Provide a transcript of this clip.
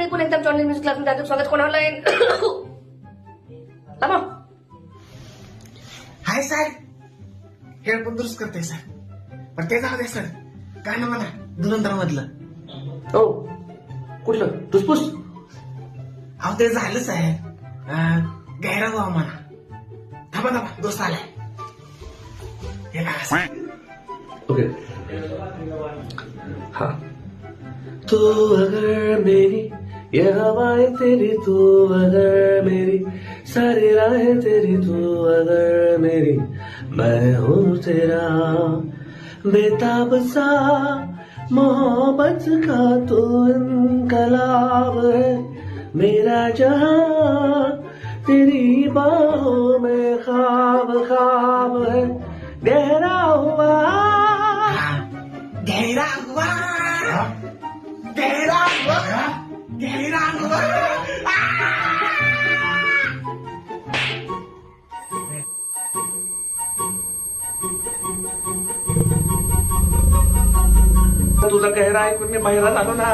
मंडळी, पुन्हा एकदा चॅनल म्युझिक क्लासमध्ये हार्दिक स्वागत. कोण ऑनलाईन थांबा. हाय सर, हेडफोन दुरुस्त करते सर. पण ते जाऊ दे सर, काय ना म्हणा धुरंधर मधलं. हो, कुठलं टुसपूस? अहो ते झालं साहेब, गैरा भाऊ म्हणा. थांबा थांबा, दोस्त आलाय. हे बघा. ओके. हाँ. तू अगर मेरी, ये हवाएं तेरी, तू अगर मेरी, सारी राहें तेरी, तू अगर मेरी, मैं हूँ तेरा बेताब सा मोहब्बत का तू इनकलाब है. मेरा जहां तेरी बाहों में ख्वाब ख्वाब है. गहरा हुआ, गैरा हुआ, गैरा हुआ, गैरा हुआ. तुझा गहरा ऐकून मी बाहेर आलो ना.